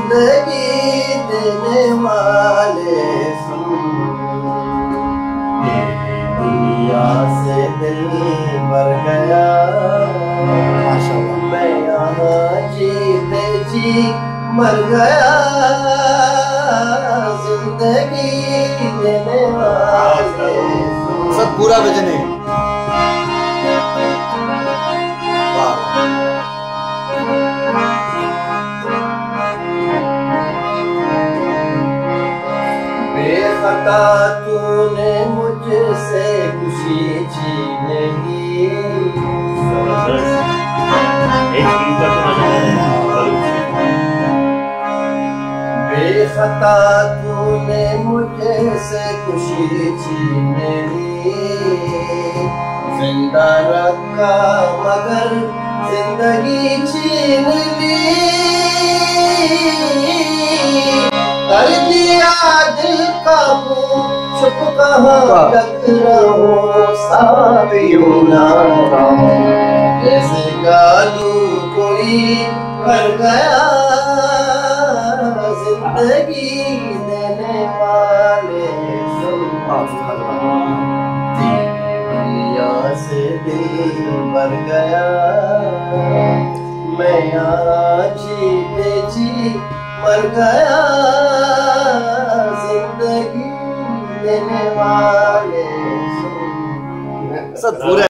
जिंदगी देने वाले सुन, दुनिया से दिल भर गया। मैं यहाँ जीते जी मर गया, जिंदगी देने वाले सुन। सब पूरा भजन है। बेखता तूने मुझसे खुशी छीन ली, बेखता तूने मुझसे खुशी छीन ली। जिंदा रखा मगर जिंदगी छीन ली, कर दिया दिल काबू छुप कहाँ तक रहो साथियों ना, जैसे गालू कोई कर गया, जिंदगी देने वाले दुनिया से दिल भर गया। मैं यहाँ जीते जी मर गया, जिंदगी देने वाले सब पूरा